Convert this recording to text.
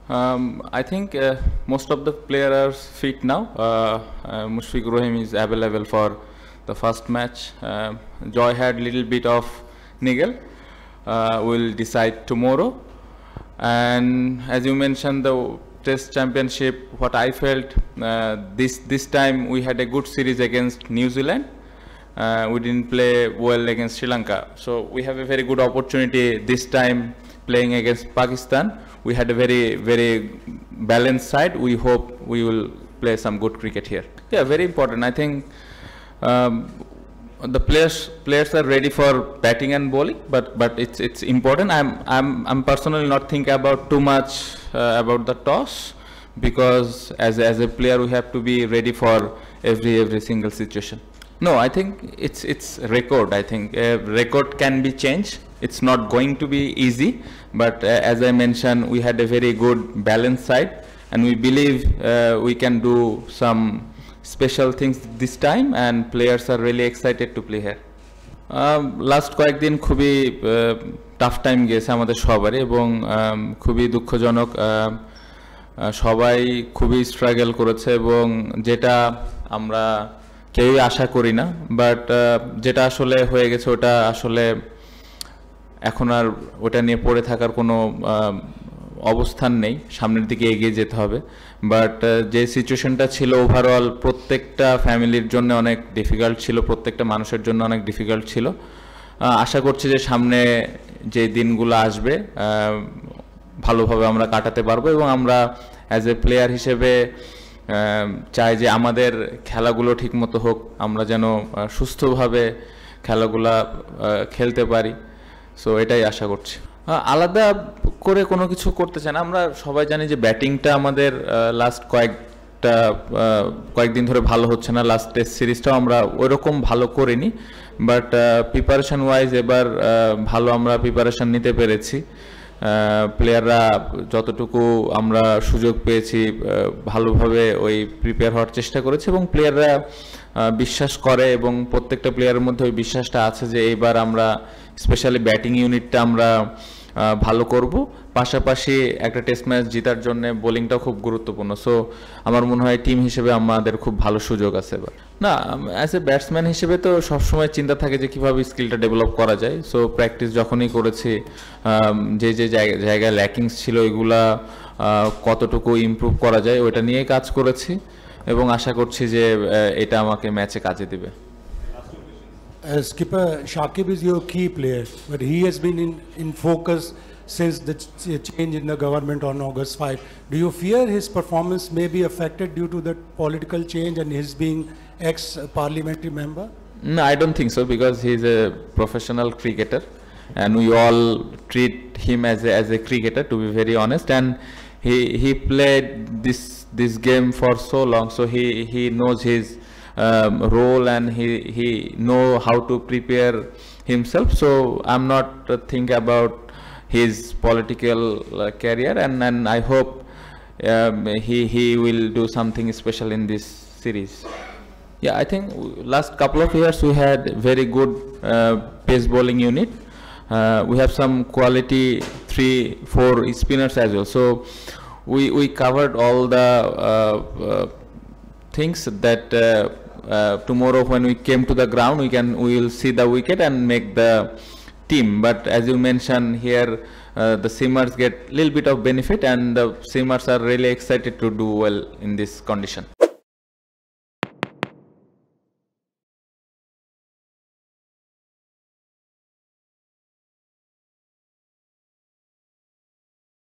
I think most of the players are fit now. Mushfiq Rahim is available for the first match. Joy had little bit of niggle. We'll decide tomorrow. And as you mentioned, the Test Championship, what I felt this time we had a good series against New Zealand. We didn't play well against Sri Lanka, so we have a very good opportunity this time playing against Pakistan. We had a very balanced side. We hope we will play some good cricket here. Yeah, very important. I think the players are ready for batting and bowling, but it's important. I'm personally not thinking about too much about the toss, because as a player we have to be ready for every single situation. No, I think it's record. I think record can be changed. It's not going to be easy, but as I mentioned, we had a very good balanced side, and we believe we can do some special things this time, and players are really excited to play here. Last কয়েকদিন খুবই tough time গেছে আমাদের সবারই, এবং খুবই দুঃখজনক। সবাই খুবই স্ট্রাগল করেছে, এবং যেটা আমরা কেউই আশা করি না, বাট যেটা আসলে হয়ে গেছে ওটা আসলে এখন আর ওটা নিয়ে পড়ে থাকার কোনো অবস্থান নেই। সামনের দিকে এগিয়ে যেতে হবে। বাট যে সিচুয়েশনটা ছিল ওভারঅল প্রত্যেকটা ফ্যামিলির জন্য অনেক ডিফিকাল্ট ছিল, প্রত্যেকটা মানুষের জন্য অনেক ডিফিকাল্ট ছিল। আশা করছি যে সামনে যে দিনগুলো আসবে ভালোভাবে আমরা কাটাতে পারবো, এবং আমরা অ্যাজ এ প্লেয়ার হিসেবে চাই যে আমাদের খেলাগুলো ঠিকমতো হোক, আমরা যেন সুস্থভাবে খেলাগুলা খেলতে পারি। সো এটাই আশা করছি। আলাদা করে কোনো কিছু করতে চাই না। আমরা সবাই জানি যে ব্যাটিংটা আমাদের লাস্ট কয়েকদিন ধরে ভালো হচ্ছে না। লাস্ট টেস্ট সিরিজটাও আমরা ওইরকম ভালো করিনি, বাট প্রিপারেশন ওয়াইজ এবার ভালো আমরা প্রিপারেশন নিতে পেরেছি। প্লেয়াররা যতটুকু আমরা সুযোগ পেয়েছি ভালোভাবে ওই প্রিপেয়ার হওয়ার চেষ্টা করেছে, এবং প্লেয়াররা বিশ্বাস করে, এবং প্রত্যেকটা প্লেয়ারের মধ্যে ওই বিশ্বাসটা আছে যে এইবার আমরা স্পেশালি ব্যাটিং ইউনিটটা আমরা ভালো করব। পাশাপাশি একটা টেস্ট ম্যাচ জেতার জন্য বোলিংটাও খুব গুরুত্বপূর্ণ। সো আমার মনে হয় টিম হিসেবে আমাদের খুব ভালো সুযোগ আছে এবার। না, অ্যাজ এ ব্যাটসম্যান হিসেবে তো সবসময় চিন্তা থাকে যে কীভাবে স্কিলটা ডেভেলপ করা যায়। সো প্র্যাকটিস যখনই করেছি, যে জায়গায় ল্যাকিংস ছিল ওইগুলা কতটুকু ইমপ্রুভ করা যায় ওইটা নিয়ে কাজ করেছি, এবং আশা করছি যে এটা আমাকে ম্যাচে কাজে দিবে। Skipper, Shakib is your key player, but he has been in focus since the change in the government on August 5. Do you fear his performance may be affected due to the political change and his being ex-parliamentary member? No, I don't think so, because he's a professional cricketer, and we all treat him as a cricketer, to be very honest. And he played this game for so long, so he knows his role, and he know how to prepare himself. So I'm not thinking about his political career, and I hope he will do something special in this series. Yeah, I think last couple of years we had very good pace bowling unit. We have some quality 3-4 spinners as well. So we covered all the things that tomorrow when we came to the ground we will see the wicket and make the team. But as you mentioned here, the seamers get little bit of benefit, and the seamers are really excited to do well in this condition.